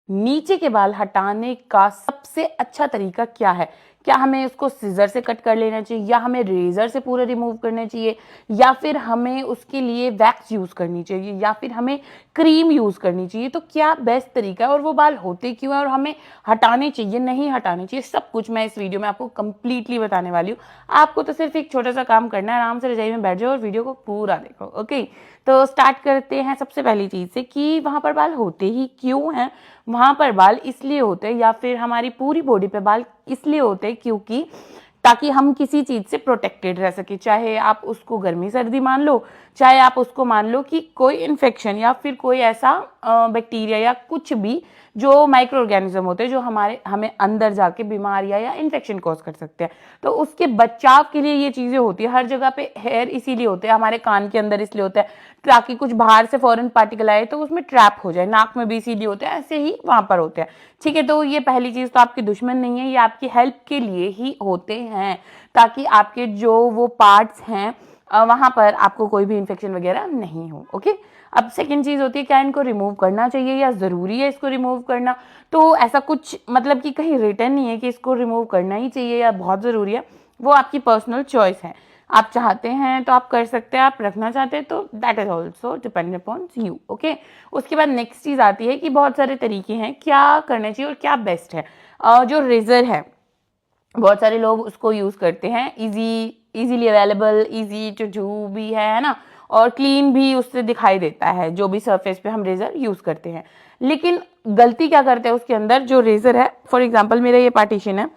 नीचे के बाल हटाने का सबसे अच्छा तरीका क्या है? क्या हमें उसको सीज़र से कट कर लेना चाहिए या हमें रेज़र से पूरा रिमूव करना चाहिए या फिर हमें उसके लिए वैक्स यूज़ करनी चाहिए या फिर हमें क्रीम यूज़ करनी चाहिए? तो क्या बेस्ट तरीका है और वो बाल होते क्यों हैं और हमें हटाने चाहिए, नहीं हटाने चाहिए? सब कुछ मैं इस वीडियो में आपको कंप्लीटली बताने वाली हूँ। आपको तो सिर्फ़ एक छोटा-सा काम करना है, आराम से रज़ाई में बैठ जाओ और वीडियो को पूरा देखो, ओके? तो स्टार्ट करते हैं सबसे पहली चीज़ से कि वहाँ पर बाल होते ही क्यों हैं? वहाँ पर बाल इसलिए होते हैं या फिर हमारी पूरी बॉडी पे बाल इसलिए होते हैं क्योंकि ताकि हम किसी चीज़ से प्रोटेक्टेड रह सके, चाहे आप उसको गर्मी सर्दी मान लो, चाहे आप उसको मान लो कि कोई इन्फेक्शन या फिर कोई ऐसा बैक्टीरिया या कुछ भी जो माइक्रो ऑर्गेनिज्म होते हैं जो हमें अंदर जाके बीमारियां या इन्फेक्शन कॉज कर सकते हैं। तो उसके बचाव के लिए ये चीज़ें होती है। हर जगह पे हेयर इसीलिए होते हैं, हमारे कान के अंदर इसलिए होता है ताकि कुछ बाहर से फॉरेन पार्टिकल आए तो उसमें ट्रैप हो जाए। नाक में भी इसीलिए होते हैं, ऐसे ही वहां पर होते हैं। ठीक है, तो ये पहली चीज़ तो आपके दुश्मन नहीं है, ये आपकी हेल्प के लिए ही होते हैं ताकि आपके जो वो पार्ट्स हैं वहां पर आपको कोई भी इन्फेक्शन वगैरह नहीं हो। ओके, अब सेकंड चीज़ होती है क्या इनको रिमूव करना चाहिए या ज़रूरी है इसको रिमूव करना? तो ऐसा कुछ मतलब कि कहीं रिटन नहीं है कि इसको रिमूव करना ही चाहिए या बहुत ज़रूरी है। वो आपकी पर्सनल चॉइस है। आप चाहते हैं तो आप कर सकते हैं, आप रखना चाहते हैं तो that is also depend upon you. Okay, उसके बाद नेक्स्ट चीज़ आती है कि बहुत सारे तरीके हैं क्या करना चाहिए और क्या बेस्ट है। जो रेजर है, बहुत सारे लोग उसको यूज़ करते हैं, easily available, easy to do भी है ना, और क्लीन भी उससे दिखाई देता है जो भी सरफेस पे हम रेजर यूज़ करते हैं। लेकिन गलती क्या करते हैं उसके अंदर, जो रेजर है फॉर एग्जांपल मेरा ये पार्टीशन है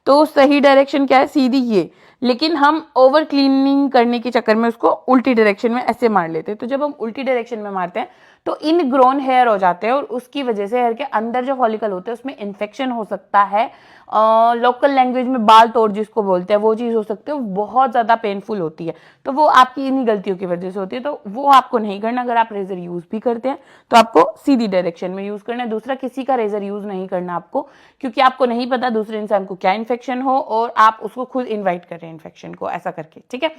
तो सही डायरेक्शन क्या है, सीधी ये, लेकिन हम ओवर क्लीनिंग करने के चक्कर में उसको उल्टी डायरेक्शन में ऐसे मार लेते हैं। तो जब हम उल्टी डायरेक्शन में मारते हैं तो इनग्रोन हेयर हो जाते हैं और उसकी वजह से हेयर के अंदर जो फॉलिकल होते हैं उसमें इन्फेक्शन हो सकता है। लोकल लैंग्वेज में बाल तोड़ जिसको बोलते हैं वो चीज़ हो सकती है, बहुत ज़्यादा पेनफुल होती है। तो वो आपकी इन्हीं गलतियों की वजह से होती है, तो वो आपको नहीं करना। अगर आप रेजर यूज़ भी करते हैं तो आपको सीधी डायरेक्शन में यूज़ करना है। दूसरा, किसी का रेजर यूज़ नहीं करना आपको, क्योंकि आपको नहीं पता दूसरे इंसान को क्या इन्फेक्शन हो और आप उसको खुद इन्वाइट कर रहे हैं इन्फेक्शन को, ऐसा करके। ठीक है,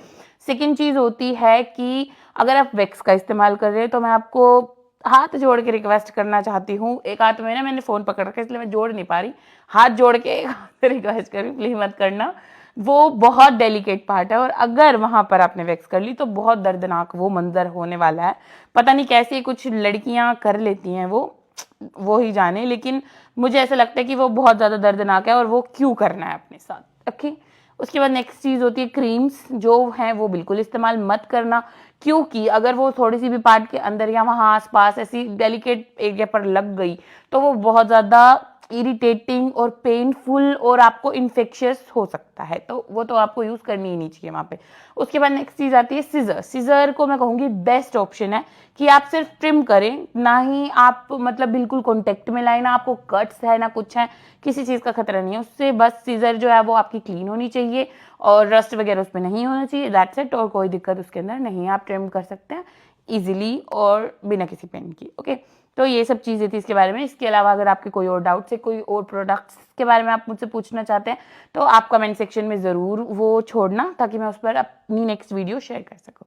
सेकेंड चीज़ होती है कि अगर आप वैक्स का इस्तेमाल कर रहे हैं तो मैं आपको हाथ जोड़ के रिक्वेस्ट करना चाहती हूँ। एक हाथ में ना मैंने फ़ोन पकड़ रखा है इसलिए मैं जोड़ नहीं पा रही, हाथ जोड़ के रिक्वेस्ट कर रही हूँ, प्लीज मत करना। वो बहुत डेलिकेट पार्ट है और अगर वहां पर आपने वैक्स कर ली तो बहुत दर्दनाक वो मंजर होने वाला है। पता नहीं कैसे कुछ लड़कियां कर लेती हैं वो ही जाने, लेकिन मुझे ऐसा लगता है कि वो बहुत ज़्यादा दर्दनाक है और वो क्यों करना है अपने साथ। ओके, उसके बाद नेक्स्ट चीज़ होती है क्रीम्स जो हैं वो बिल्कुल इस्तेमाल मत करना, क्योंकि अगर वो थोड़ी सी भी पार्ट के अंदर या वहाँ आसपास ऐसी डेलिकेट एरिया पर लग गई तो वो बहुत ज़्यादा इरिटेटिंग और पेनफुल और आपको इन्फेक्शियस हो सकता है, तो वो तो आपको यूज़ करनी ही नहीं चाहिए वहाँ पे। उसके बाद नेक्स्ट चीज़ आती है सीजर। सीजर को मैं कहूँगी बेस्ट ऑप्शन है कि आप सिर्फ ट्रिम करें, ना ही आप मतलब बिल्कुल कॉन्टेक्ट में लाए, ना आपको कट्स है ना कुछ है, किसी चीज़ का खतरा नहीं है उससे। बस सीजर जो है वो आपकी क्लीन होनी चाहिए और रस्ट वगैरह उस पर नहीं होना चाहिए, दैट्स इट। और कोई दिक्कत उसके अंदर नहीं है, आप ट्रिम कर सकते हैं इजीली और बिना किसी पेन की। ओके, तो ये सब चीज़ें थी इसके बारे में। इसके अलावा अगर आपके कोई और डाउट्स है, कोई और प्रोडक्ट्स के बारे में आप मुझसे पूछना चाहते हैं तो आप कमेंट सेक्शन में ज़रूर वो छोड़ना ताकि मैं उस पर अपनी नेक्स्ट वीडियो शेयर कर सकूँ।